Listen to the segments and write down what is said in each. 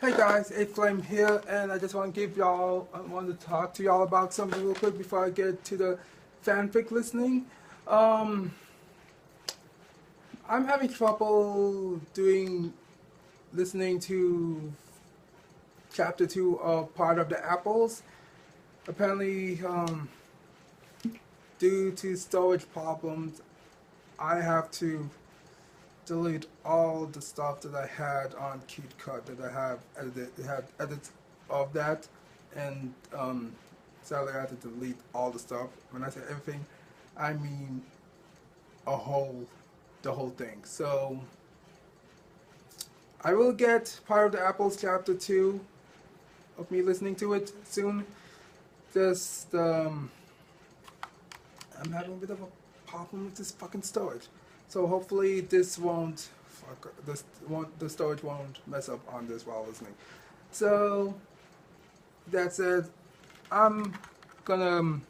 Hey guys, eighthflame here, and I just want to want to talk to y'all about something real quick before I get to the fanfic listening. I'm having trouble listening to chapter 2 of Part of the Apples. Apparently, due to storage problems, I have to delete all the stuff that I had on Cute Cut that I had edits of that, and sadly I had to delete all the stuff. When I say everything, I mean the whole thing. So I will get Part of the Apples chapter 2 of me listening to it soon. Just I'm having a bit of a problem with this fucking storage. So hopefully the storage won't mess up on this while listening. So that said, I'm gonna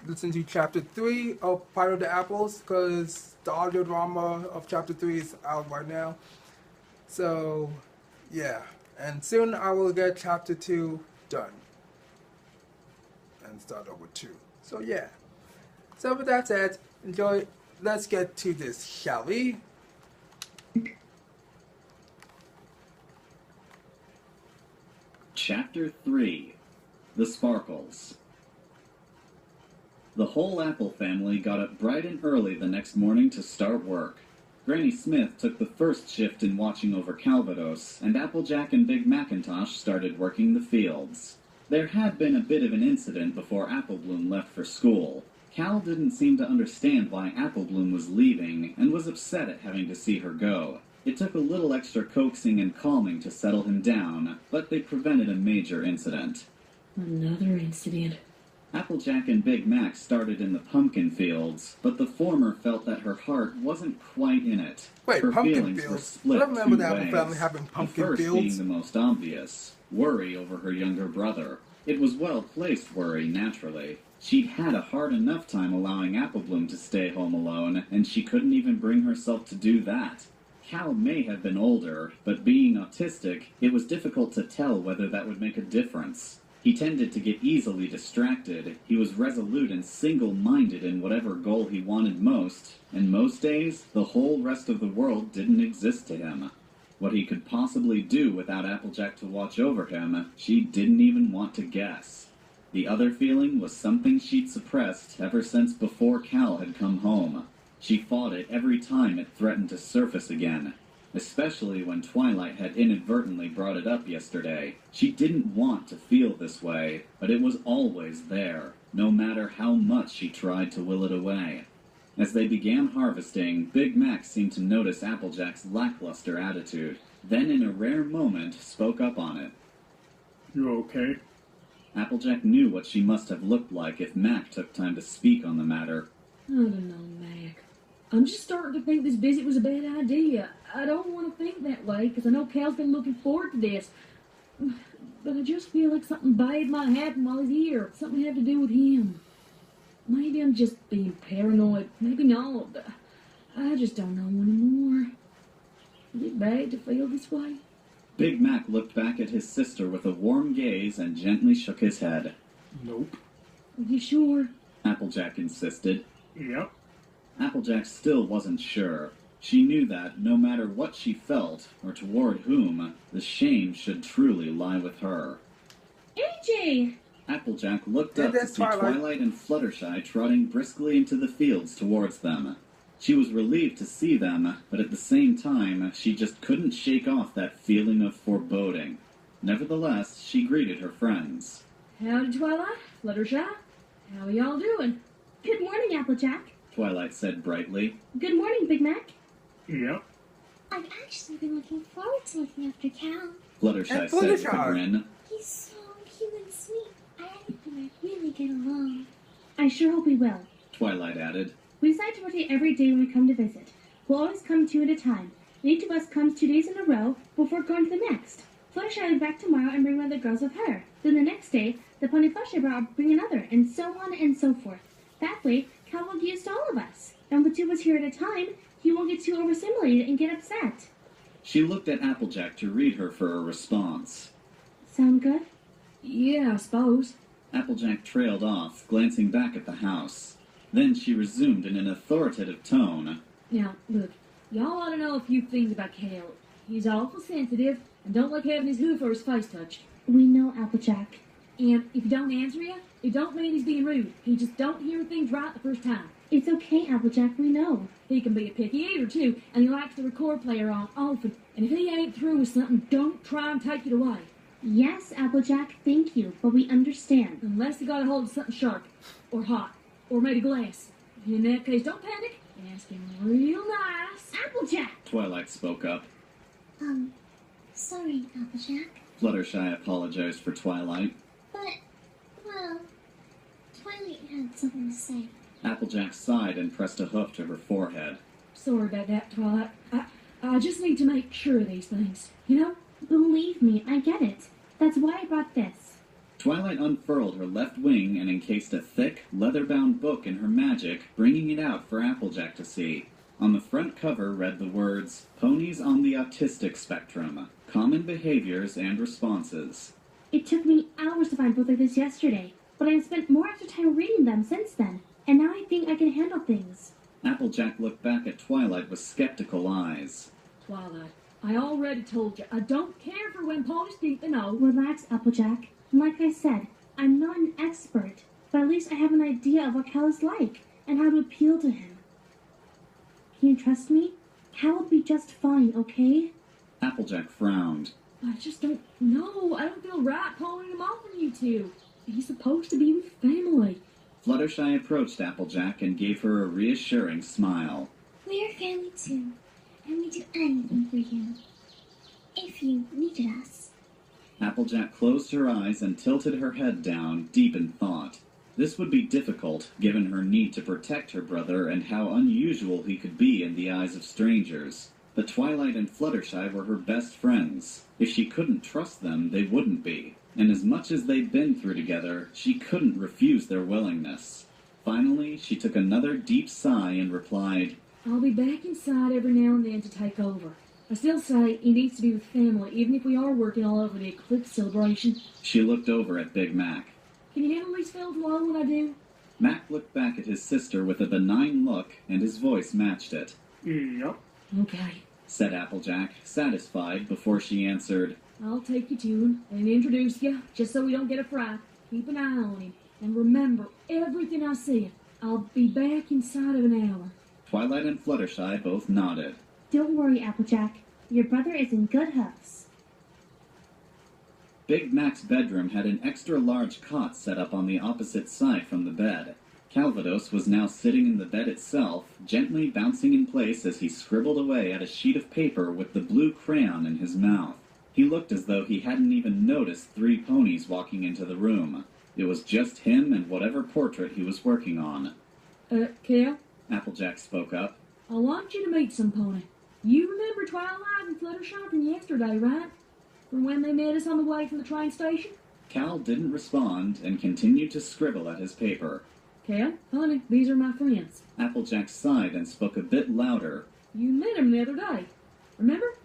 listen to chapter 3 of Part of the Apples because the audio drama of chapter 3 is out right now. So yeah, and soon I will get chapter 2 done and start over 2. So yeah. So with that said, enjoy. Let's get to this, shall we? Chapter 3 The Sparkles. The whole Apple family got up bright and early the next morning to start work. Granny Smith took the first shift in watching over Calvados, and Applejack and Big Macintosh started working the fields. There had been a bit of an incident before Apple Bloom left for school. Cal didn't seem to understand why Apple Bloom was leaving, and was upset at having to see her go. It took a little extra coaxing and calming to settle him down, but they prevented a major incident. Another incident. Applejack and Big Mac started in the pumpkin fields, but the former felt that her heart wasn't quite in it. Wait, her pumpkin feelings fields? were split I remember two the Apple ways. family having pumpkin the first fields. being the most obvious, worry over her younger brother. It was well-placed worry, naturally. She'd had a hard enough time allowing Apple Bloom to stay home alone, and she couldn't even bring herself to do that. Cal may have been older, but being autistic, it was difficult to tell whether that would make a difference. He tended to get easily distracted. He was resolute and single-minded in whatever goal he wanted most, and most days, the whole rest of the world didn't exist to him. What he could possibly do without Applejack to watch over him, she didn't even want to guess. The other feeling was something she'd suppressed ever since before Cal had come home. She fought it every time it threatened to surface again, especially when Twilight had inadvertently brought it up yesterday. She didn't want to feel this way, but it was always there, no matter how much she tried to will it away. As they began harvesting, Big Mac seemed to notice Applejack's lackluster attitude, then in a rare moment spoke up on it. You okay? Applejack knew what she must have looked like if Mac took time to speak on the matter. I don't know, Mac. I'm just starting to think this visit was a bad idea. I don't want to think that way, because I know Cal's been looking forward to this. But I just feel like something bad might happen while he's here. Something have to do with him. Maybe I'm just being paranoid. Maybe not. But I just don't know anymore. Is it bad to feel this way? Big Mac looked back at his sister with a warm gaze and gently shook his head. Nope. Are you sure? Applejack insisted. Yep. Applejack still wasn't sure. She knew that, no matter what she felt, or toward whom, the shame should truly lie with her. AJ! Applejack looked up to see Twilight and Fluttershy trotting briskly into the fields towards them. She was relieved to see them, but at the same time, she just couldn't shake off that feeling of foreboding. Nevertheless, she greeted her friends. Howdy, Twilight. Fluttershy. How are y'all doing? Good morning, Applejack. Twilight said brightly. Good morning, Big Mac. Yep. I've actually been looking forward to looking after Cal. Fluttershy said with a grin. He's so cute and sweet. I think we might really get along. I sure hope we will. Twilight added. We decide to rotate every day when we come to visit. We'll always come 2 at a time. And each of us comes 2 days in a row before going to the next. Fluttershy will be back tomorrow and bring one of the girls with her. Then the next day, the pony Fluttershy brought will bring another, and so on and so forth. That way, Cal will get used to all of us. And with 2 of us here at a time, he won't get too overstimulated and get upset. She looked at Applejack to read her for a response. Sound good? Yeah, I suppose. Applejack trailed off, glancing back at the house. Then she resumed in an authoritative tone. Now, look, y'all ought to know a few things about Cal. He's awful sensitive and don't like having his hoof or his face touched. We know, Applejack. And if he don't answer you, it don't mean he's being rude. He just don't hear things right the first time. It's okay, Applejack, we know. He can be a picky eater, too, and he likes the record player on often. And if he ain't through with something, don't try and take it away. Yes, Applejack, thank you, but we understand. Unless he got a hold of something sharp, or hot, or made of glass. In that case, don't panic. Ask him real nice. Applejack! Twilight spoke up. Sorry, Applejack. Fluttershy apologized for Twilight. But, well, Twilight had something to say. Applejack sighed and pressed a hoof to her forehead. Sorry about that, Twilight. I just need to make sure of these things, you know? Believe me, I get it. That's why I brought this. Twilight unfurled her left wing and encased a thick, leather-bound book in her magic, bringing it out for Applejack to see. On the front cover read the words, Ponies on the Autistic Spectrum, Common Behaviors and Responses. It took me hours to find books like this yesterday, but I've spent more extra time reading them since then, and now I think I can handle things. Applejack looked back at Twilight with skeptical eyes. Twilight, I already told you, I don't care for when ponies think they know. Relax, Applejack. Like I said, I'm not an expert, but at least I have an idea of what Cal is like, and how to appeal to him. Can you trust me? Cal will be just fine, okay? Applejack frowned. I just don't know. I don't feel right calling him off on you two. He's supposed to be with family. Fluttershy approached Applejack and gave her a reassuring smile. We're family too, and we'd do anything for you. If you needed us. Applejack closed her eyes and tilted her head down, deep in thought. This would be difficult, given her need to protect her brother and how unusual he could be in the eyes of strangers. But Twilight and Fluttershy were her best friends. If she couldn't trust them, they wouldn't be. And as much as they'd been through together, she couldn't refuse their willingness. Finally, she took another deep sigh and replied, I'll be back inside every now and then to take over. I still say he needs to be with family, even if we are working all over the eclipse celebration. She looked over at Big Mac. Can you handle these films alone when I do? Mac looked back at his sister with a benign look, and his voice matched it. Yep. Okay. Said Applejack, satisfied, before she answered, I'll take you to him and introduce you, just so we don't get a fright. Keep an eye on him. And remember everything I said. I'll be back inside of an hour. Twilight and Fluttershy both nodded. Don't worry, Applejack. Your brother is in good hands. Big Mac's bedroom had an extra-large cot set up on the opposite side from the bed. Calvados was now sitting in the bed itself, gently bouncing in place as he scribbled away at a sheet of paper with the blue crayon in his mouth. He looked as though he hadn't even noticed 3 ponies walking into the room. It was just him and whatever portrait he was working on. Cal? Applejack spoke up. I want you to meet some pony. You remember Twilight and Fluttershy from yesterday, right? From when they met us on the way from the train station? Cal didn't respond and continued to scribble at his paper. Cal, honey, these are my friends. Applejack sighed and spoke a bit louder. You met them the other day. Remember?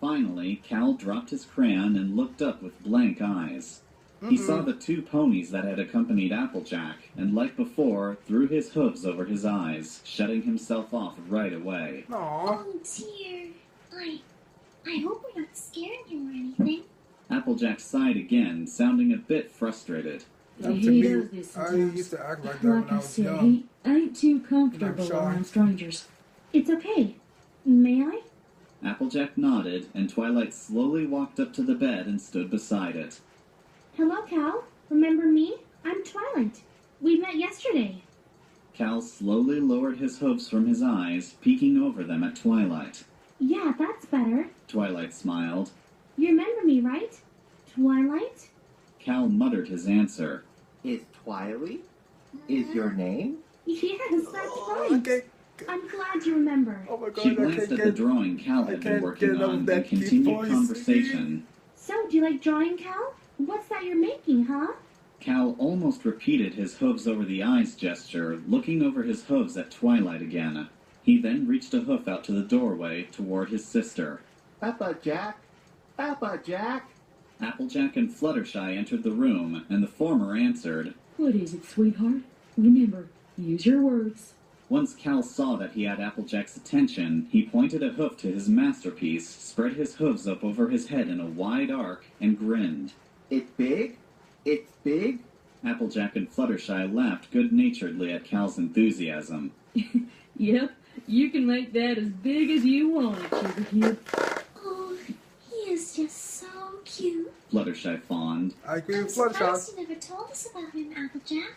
Finally, Cal dropped his crayon and looked up with blank eyes. He saw the 2 ponies that had accompanied Applejack, and like before, threw his hooves over his eyes, shutting himself off right away. Aww. Oh dear. I hope we're not scaring him or anything. Applejack sighed again, sounding a bit frustrated. To He me, does this I sometimes. used to act like that when Like I I was said, young. he ain't too comfortable shy. around strangers. It's okay. May I? Applejack nodded, and Twilight slowly walked up to the bed and stood beside it. Hello, Cal. Remember me? I'm Twilight. We met yesterday. Cal slowly lowered his hooves from his eyes, peeking over them at Twilight. Yeah, that's better. Twilight smiled. You remember me, right? Twilight? Cal muttered his answer. Is Twilight? Is your name? Yes, that's Oh, right. okay. I'm glad you remember. Oh my god, She I glanced can't at the get... drawing Cal I had been can't working get over on that and deep continued voice. conversation. So, do you like drawing, Cal? What's that you're making, huh? Cal almost repeated his hooves over the eyes gesture, looking over his hooves at Twilight again. He then reached a hoof out to the doorway toward his sister. Applejack! Applejack! Applejack and Fluttershy entered the room, and the former answered. What is it, sweetheart? Remember, use your words. Once Cal saw that he had Applejack's attention, he pointed a hoof to his masterpiece, spread his hooves up over his head in a wide arc, and grinned. It's big? It's big? Applejack and Fluttershy laughed good-naturedly at Cal's enthusiasm. Yep, you can make that as big as you want it, Sugar Cube. Oh, he is just so cute. Fluttershy fawned. I agree I'm with Fluttershy. surprised you never told us about him, Applejack.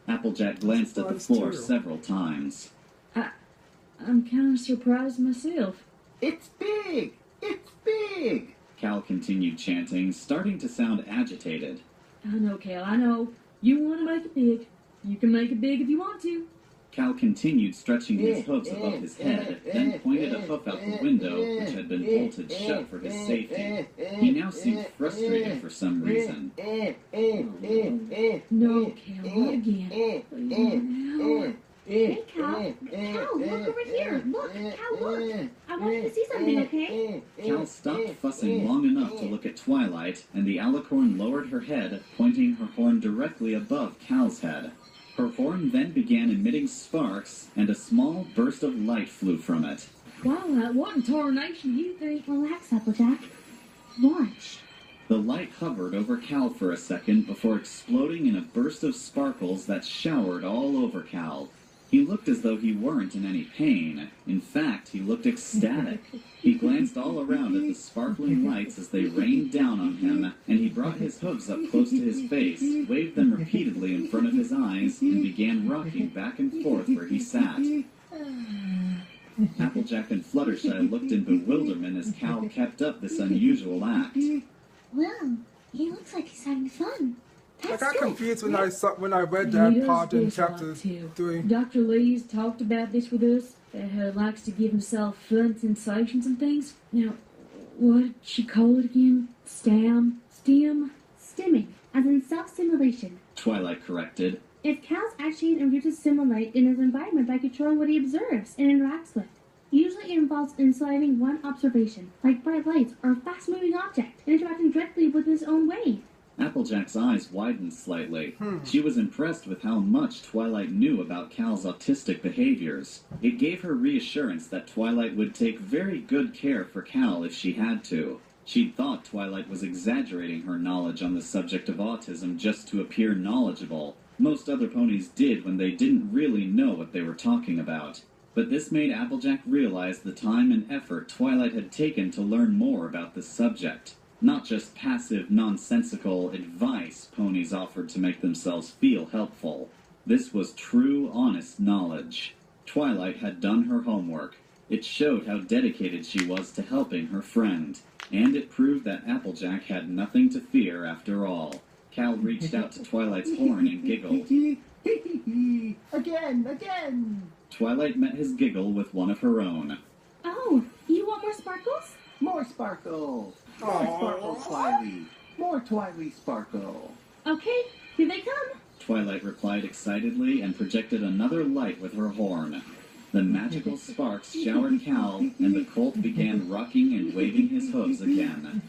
Applejack glanced at the floor several times. I'm kind of surprised myself. It's big! It's big! Cal continued chanting, starting to sound agitated. I know, Cal, I know. You want to make it big. You can make it big if you want to. Cal continued stretching his hooves above his head, then pointed a hoof out the window, which had been bolted shut for his safety. He now seemed frustrated for some reason. No, Cal, not again. Please, Hey, Cal. Cal, look over here. Look, Cal, look. I want you to see something, okay? Cal stopped fussing long enough to look at Twilight, and the alicorn lowered her head, pointing her horn directly above Cal's head. Her horn then began emitting sparks, and a small burst of light flew from it. Twilight, what in tarnation do you think? Relax, Applejack. Watch. The light hovered over Cal for a second before exploding in a burst of sparkles that showered all over Cal. He looked as though he weren't in any pain. In fact, he looked ecstatic. He glanced all around at the sparkling lights as they rained down on him, and he brought his hooves up close to his face, waved them repeatedly in front of his eyes, and began rocking back and forth where he sat. Applejack and Fluttershy looked in bewilderment as Cal kept up this unusual act. Well, he looks like he's having fun. I That's got good. confused when I read He that does part in this a lot, chapter too. 3. Dr. Lee's talked about this with us, that he likes to give himself fun sensations and things. Now, what did she call it again? Stem? Stimming, as in self-stimulation. Twilight corrected. If Cal's action agrees to stimulate in his environment by controlling what he observes and interacts with. Usually it involves enslaving one observation, like bright lights or a fast-moving object, and interacting directly with his own way. Applejack's eyes widened slightly. She was impressed with how much Twilight knew about Cal's autistic behaviors. It gave her reassurance that Twilight would take very good care for Cal if she had to. She'd thought Twilight was exaggerating her knowledge on the subject of autism just to appear knowledgeable. Most other ponies did when they didn't really know what they were talking about. But this made Applejack realize the time and effort Twilight had taken to learn more about the subject. Not just passive, nonsensical advice ponies offered to make themselves feel helpful. This was true, honest knowledge. Twilight had done her homework. It showed how dedicated she was to helping her friend. And it proved that Applejack had nothing to fear after all. Cal reached out to Twilight's horn and giggled. Again! Twilight met his giggle with one of her own. Oh, you want more sparkles? More sparkles! More sparkles, Twilight! More Twilight sparkle! Okay, here they come. Twilight replied excitedly and projected another light with her horn. The magical sparks showered Cal, and the colt began rocking and waving his hooves again.